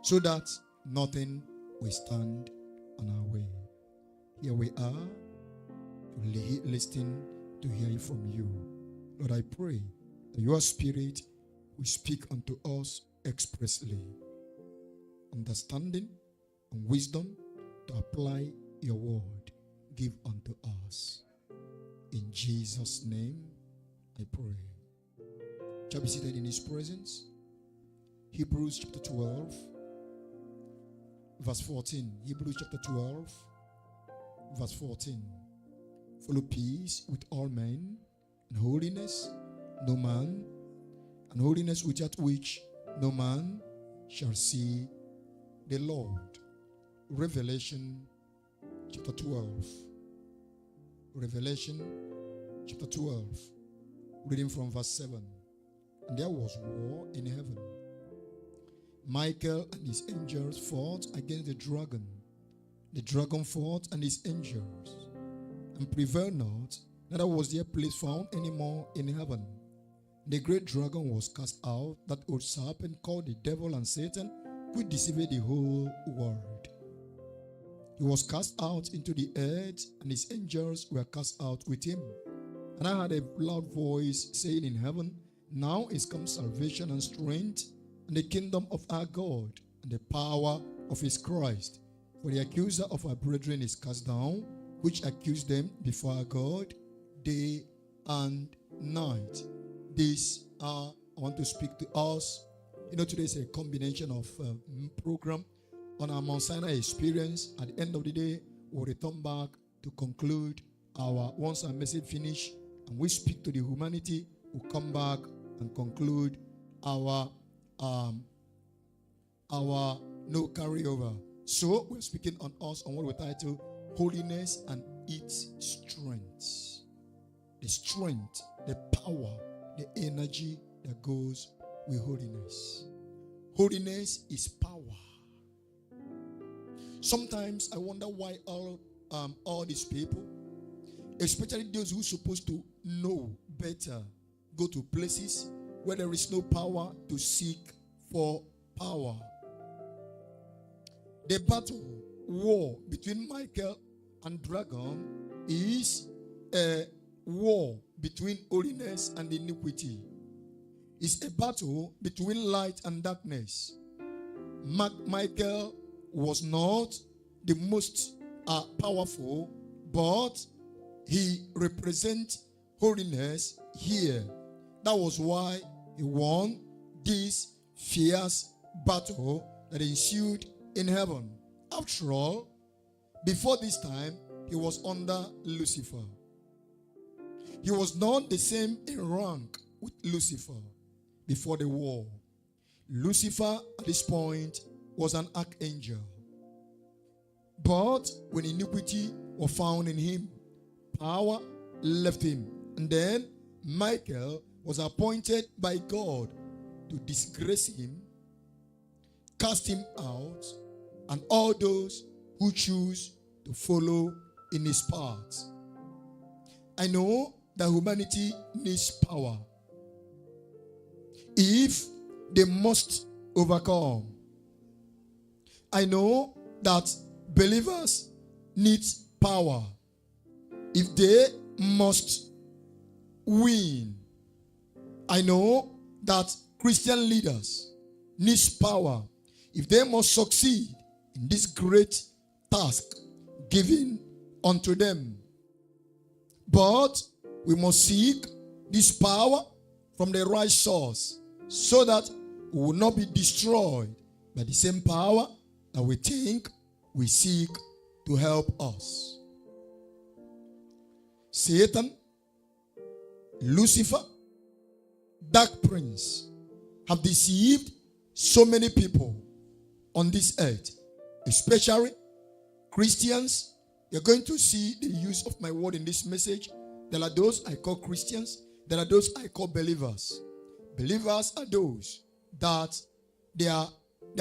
so that nothing will stand on our way. Here we are to listen to hear from you. Lord, I pray that your Spirit will speak unto us expressly, understanding and wisdom to apply your word. Give unto us. In Jesus' name I pray. Shall be seated in his presence. Hebrews chapter 12, verse 14. Hebrews chapter 12, verse 14. Follow peace with all men, and holiness no man, and holiness without which no man shall see the Lord. Revelation chapter 12. Revelation chapter 12. Reading from verse 7. And there was war in heaven. Michael and his angels fought against the dragon. The dragon fought and his angels, and prevailed not, neither was there place found any more in heaven. The great dragon was cast out, that old serpent called the devil and Satan, which deceived the whole world. He was cast out into the earth, and his angels were cast out with him. And I heard a loud voice saying in heaven, Now is come salvation and strength, and the kingdom of our God, and the power of his Christ. For the accuser of our brethren is cast down, which accused them before our God day and night. This I want to speak to us. Today is a combination of program on our Mount Sinai experience. At the end of the day, we'll return back to conclude once our message finish, and we speak to the humanity. We'll come back and conclude our no carryover. So we're speaking on us on what we title Holiness and its Strength. The strength, the power, the energy that goes with holiness. Holiness is power. Sometimes I wonder why all these people, especially those who are supposed to know better, go to places where there is no power to seek for power. The battle, war between Michael and dragon is a war between holiness and iniquity. It's a battle between light and darkness. Michael was not the most powerful, but he represents holiness here. That was why he won this fierce battle that ensued in heaven. After all, before this time, he was under Lucifer. He was not the same in rank with Lucifer before the war. Lucifer at this point was an archangel. But when iniquity was found in him, power left him. And then Michael was appointed by God to disgrace him, cast him out, and all those who choose to follow in his path. I know that humanity needs power if they must overcome. I know that believers need power if they must win. I know that Christian leaders need power if they must succeed in this great task given unto them. But we must seek this power from the right source so that we will not be destroyed by the same power that we think we seek to help us. Satan, Lucifer, Dark Prince have deceived so many people on this earth, especially Christians. You're going to see the use of my word in this message. There are those I call Christians. There are those I call believers. Believers are those that they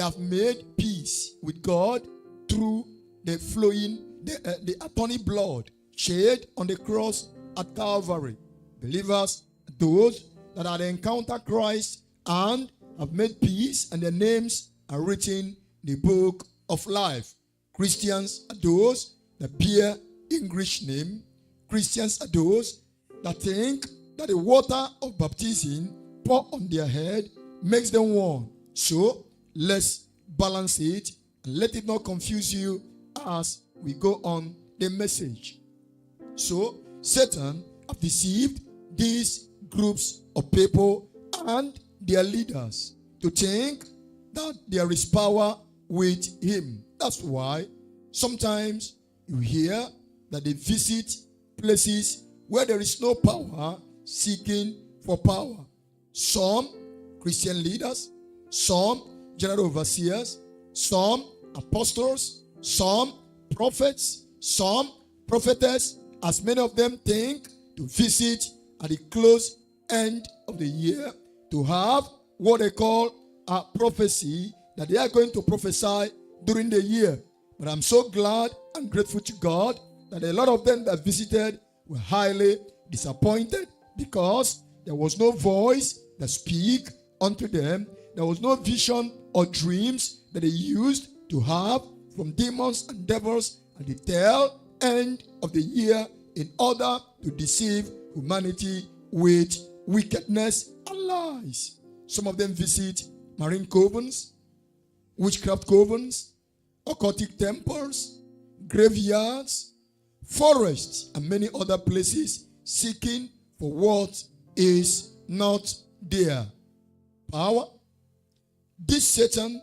have made peace with God through the atoning blood shed on the cross at Calvary. Believers are those that have encountered Christ and have made peace, and their names are written the book of life. Christians are those that bear English name. Christians are those that think that the water of baptism poured on their head makes them one. So let's balance it and let it not confuse you as we go on the message. So Satan has deceived these groups of people and their leaders to think that there is power with him. That's why sometimes you hear that they visit places where there is no power, seeking for power. Some Christian leaders, some general overseers, some apostles, some prophets, some prophetess, as many of them think, to visit at the close end of the year to have what they call a prophecy, that they are going to prophesy during the year. But I'm so glad and grateful to God that a lot of them that visited were highly disappointed, because there was no voice that speak unto them. There was no vision or dreams that they used to have from demons and devils at the tail end of the year in order to deceive humanity with wickedness and lies. Some of them visit marine covens, witchcraft covens, occultic temples, graveyards, forests, and many other places, seeking for what is not there. Power. This Satan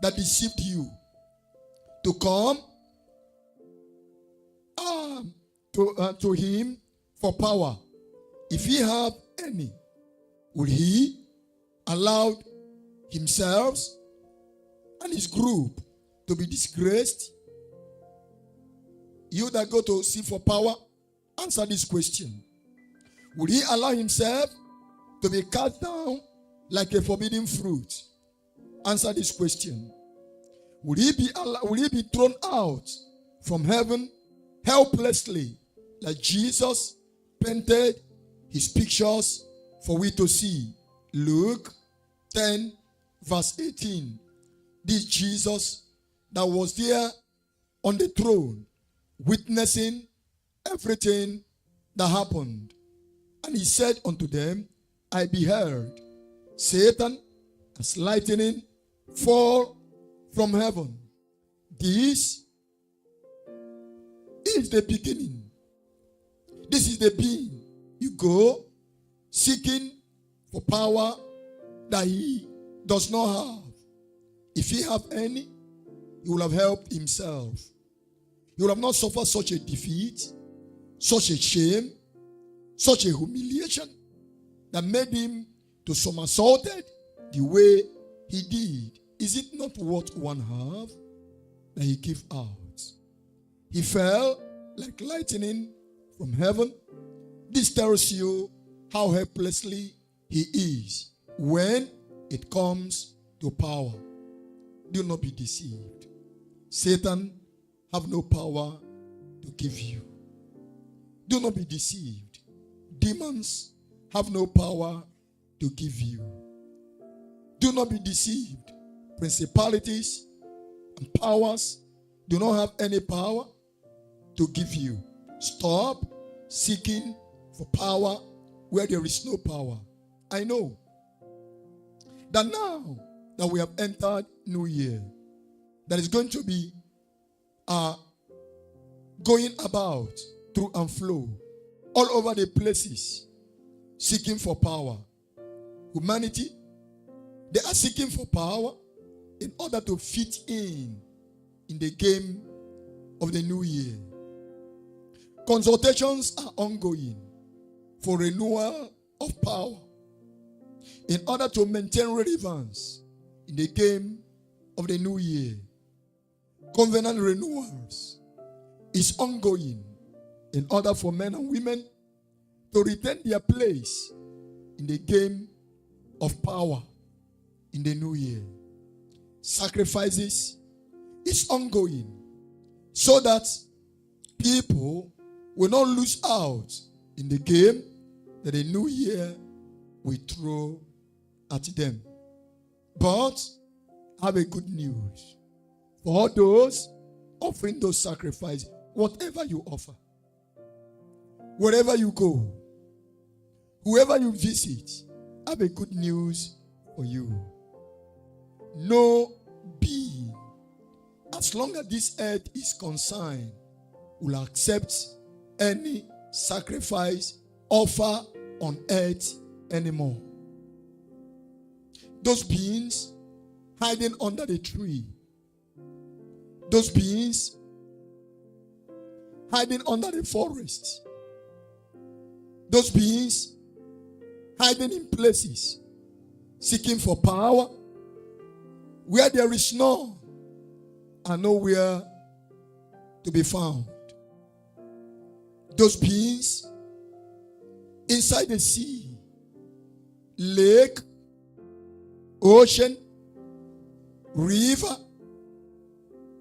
that deceived you to come to him for power, if he have any, would he allow himself and his group to be disgraced? You that go to seek for power, answer this question. Would he allow himself to be cast down like a forbidden fruit? Answer this question. Would he be thrown out from heaven helplessly, like Jesus painted his pictures for we to see? Luke 10 verse 18. This Jesus that was there on the throne, witnessing everything that happened. And he said unto them, I beheld Satan as lightning fall from heaven. This is the beginning. This is the being. You go seeking for power that he does not have. If he have any, he will have helped himself. He will have not suffered such a defeat, such a shame, such a humiliation that made him to somersaulted the way he did. Is it not what one have that he gave out? He fell like lightning from heaven. This tells you how helplessly he is when it comes to power. Do not be deceived. Satan have no power to give you. Do not be deceived. Demons have no power to give you. Do not be deceived. Principalities and powers do not have any power to give you. Stop seeking for power where there is no power. I know that now that we have entered New Year, there is going to be going about through and flow all over the places, seeking for power. Humanity, they are seeking for power in order to fit in the game of the new year. Consultations are ongoing for renewal of power in order to maintain relevance in the game of the new year. Covenant renewals is ongoing in order for men and women to retain their place in the game of power in the new year. Sacrifices is ongoing so that people will not lose out in the game that the new year will throw at them. But I have a good news. For all those offering those sacrifices, whatever you offer, wherever you go, whoever you visit, I have a good news for you. No being, as long as this earth is concerned, will accept any sacrifice offer on earth anymore. Those beings hiding under the tree, those beings hiding under the forest, those beings hiding in places, seeking for power, where there is none and nowhere to be found. Those beings inside the sea, lake, ocean, river,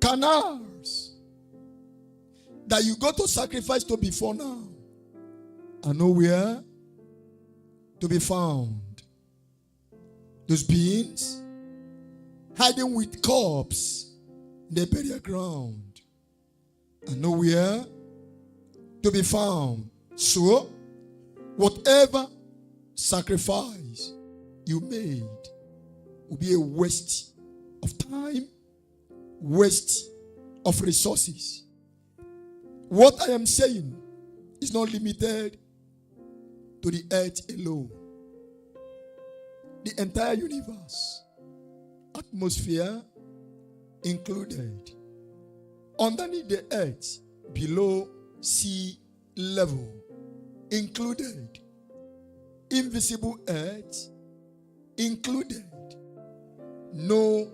canals, that you go to sacrifice to before now are nowhere to be found. Those beings hiding with corpses in the burial ground are nowhere to be found. So, whatever sacrifice you made will be a waste of time, waste of resources. What I am saying is not limited to the earth alone. The entire universe, atmosphere included, underneath the earth, below sea level included, invisible earth included, no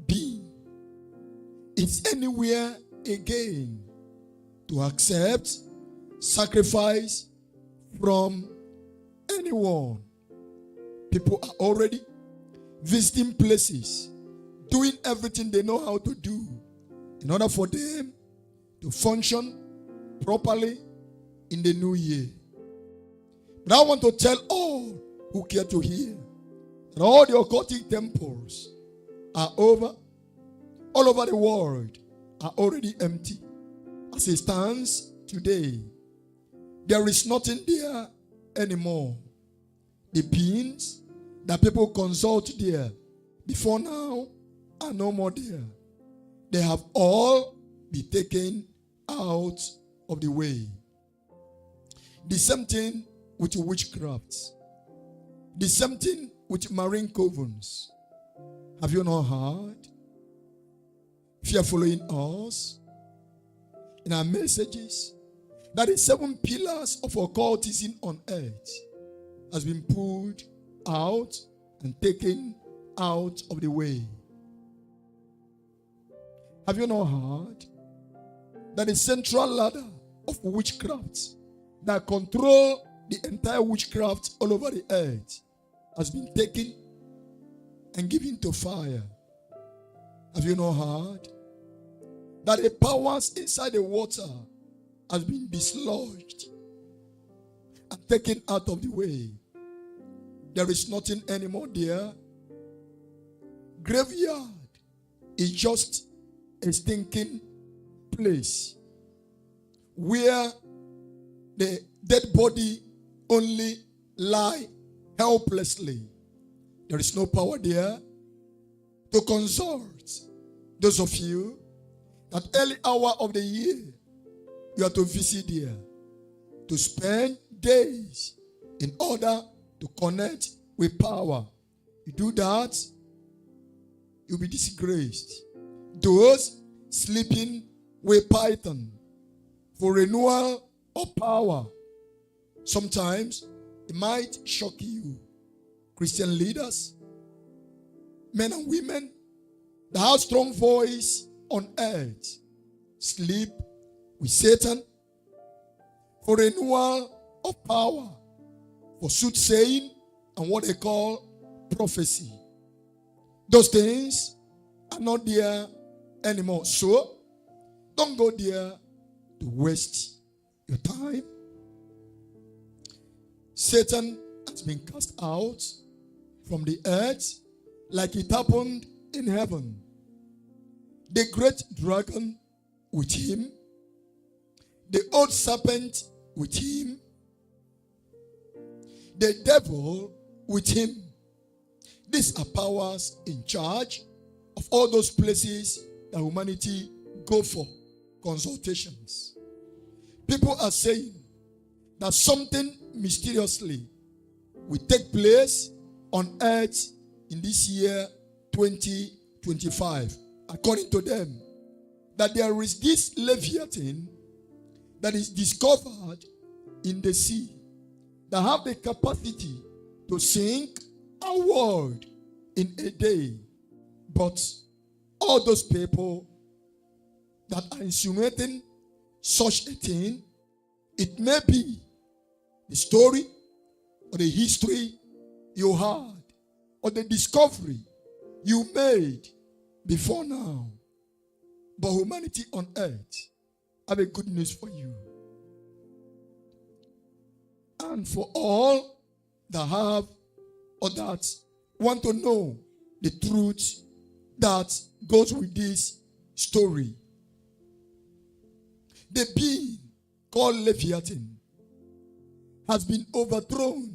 being is anywhere again to accept sacrifice from anyone. People are already visiting places, doing everything they know how to do in order for them to function properly in the new year. But I want to tell all who care to hear that all the occultic temples are over, all over the world, are already empty. As it stands today, there is nothing there anymore. The beings that people consult there before now are no more there. They have all been taken out of the way. The same thing with witchcraft. The same thing with marine covens. Have you not heard? If you are following us in our messages, that the 7 pillars of occultism on earth has been pulled out and taken out of the way. Have you not heard that the central ladder of witchcraft that control the entire witchcraft all over the earth has been taken and given to fire? Have you not heard that the powers inside the water has been dislodged and taken out of the way? There is nothing anymore there. Graveyard is just a stinking place where the dead body only lie helplessly. There is no power there to consult those of you that early hour of the year you are to visit there, to spend days in order to connect with power. You do that, you'll be disgraced. Those sleeping with python for renewal of power, sometimes it might shock you. Christian leaders, men and women that have strong voice on earth, sleep with Satan for renewal of power, for soothsaying and what they call prophecy. Those things are not there anymore. So, don't go there to waste your time. Satan has been cast out from the earth like it happened in heaven. the great dragon with him, the old serpent with him, the devil with him. These are powers in charge of all those places that humanity go for consultations. People are saying that something mysteriously will take place on earth in this year 2025. According to them, that there is this Leviathan that is discovered in the sea that have the capacity to sink a world in a day. But all those people that are insinuating such a thing, it may be the story or the history you had or the discovery you made before now. But humanity on earth have a good news for you. And for all that have or that want to know the truth that goes with this story, the being called Leviathan has been overthrown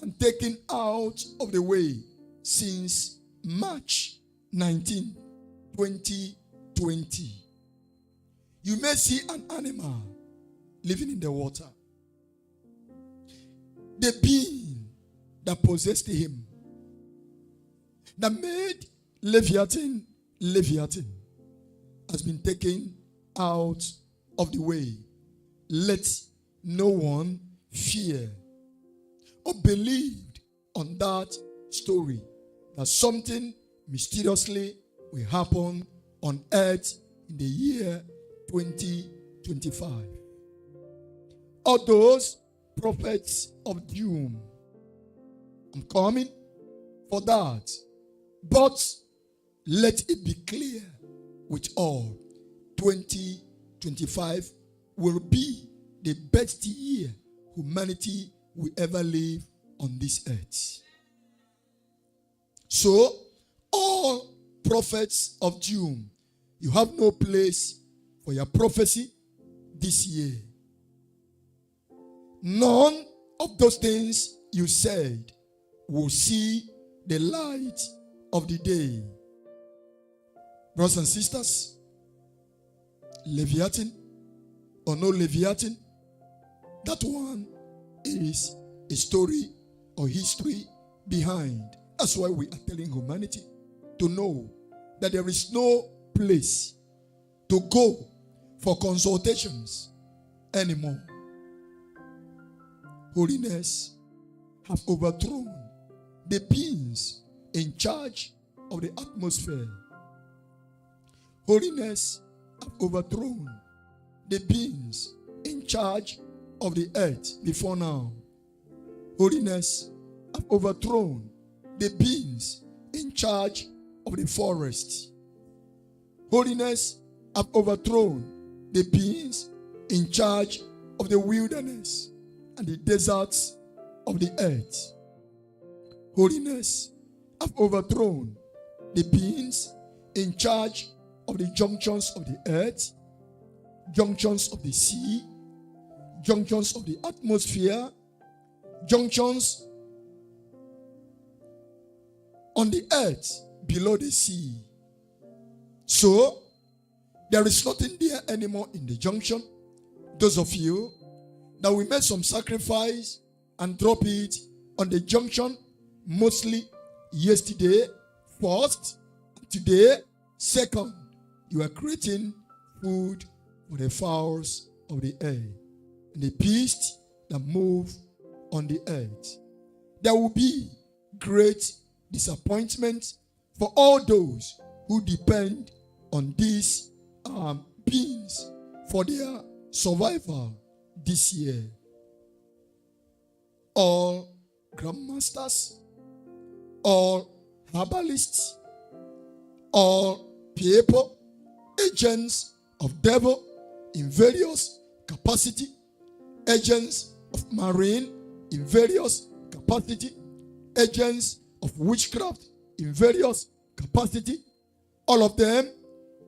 and taken out of the way since March 19, 2020. You may see an animal living in the water. The being that possessed him, that made Leviathan, has been taken out of the way. Let no one fear or believed on that story that something mysteriously will happen on earth in the year 2025. All those prophets of doom, I'm coming for that. But let it be clear with all, 2025 will be the best year humanity will ever live on this earth. So, all prophets of doom, you have no place for your prophecy this year. None of those things you said will see the light of the day. Brothers and sisters, Leviathan or no Leviathan, that one is a story or history behind. That's why we are telling humanity to know that there is no place to go for consultations anymore. Holiness have overthrown the beings in charge of the atmosphere. Holiness have overthrown the beings in charge of the earth before now. Holiness have overthrown the beings in charge of the forest. Holiness have overthrown the beings in charge of the wilderness and the deserts of the earth. Holiness have overthrown the beings in charge of the junctions of the earth, junctions of the sea, junctions of the atmosphere, junctions on the earth below the sea. So, there is nothing there anymore in the junction. Those of you that we made some sacrifice and drop it on the junction, mostly yesterday, first, today, second, you are creating food for the fowls of the air and the beasts that move on the earth. There will be great disappointment for all those who depend on these beings for their survival this year. All grandmasters, all herbalists, all people, agents of devil in various capacity, agents of marine in various capacity, agents of witchcraft in various capacity, all of them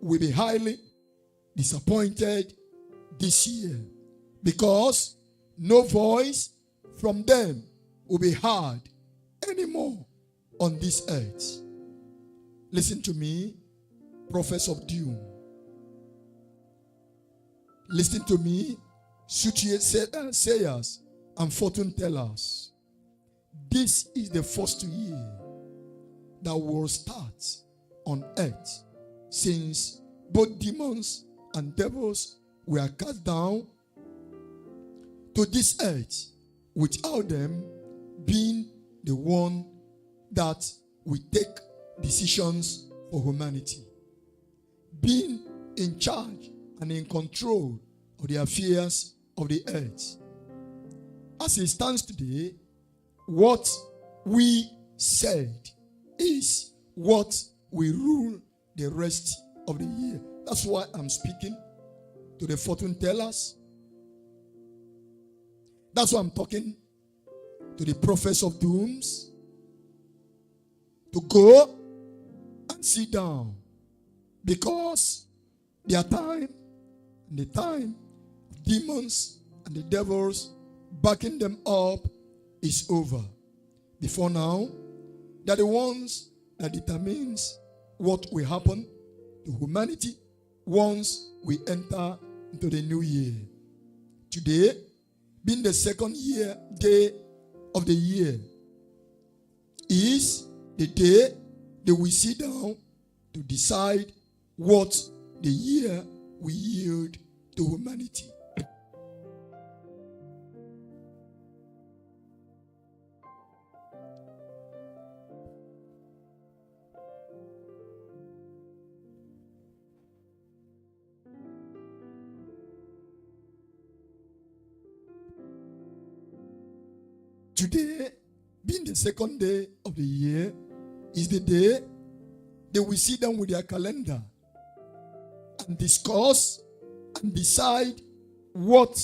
will be highly disappointed this year, because no voice from them will be heard anymore on this earth. Listen to me, prophets of doom. Listen to me, soothsayers and fortune tellers. This is the first year that will start on earth since both demons and devils were cast down to this earth without them being the one that will take decisions for humanity, being in charge and in control of the affairs of the earth. As it stands today, what we said is what will rule the rest of the year. That's why I'm speaking to the fortune tellers. That's why I'm talking to the prophets of dooms to go and sit down, because their time and the time of demons and the devils backing them up is over. Before now, they're the ones that determines what will happen to humanity once we enter into the new year. Today, being the second day of the year, is the day they will sit down to decide what the year will yield to humanity. Today, being the second day of the year, is the day they will sit down with their calendar and discuss and decide what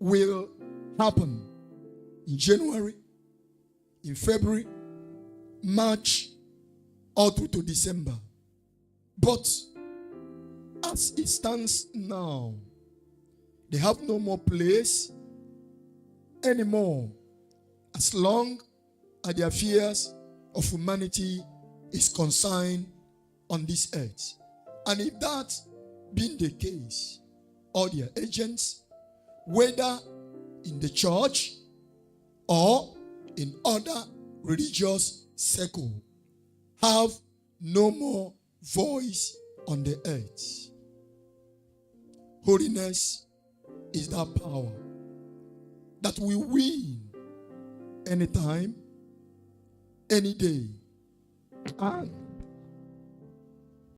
will happen in January, in February, March, all through to December. But as it stands now, they have no more place anymore, as long as the affairs of humanity is concerned on this earth. And if that being the case, all their agents, whether in the church or in other religious circles, have no more voice on the earth. Holiness is that power that will win anytime, any day, and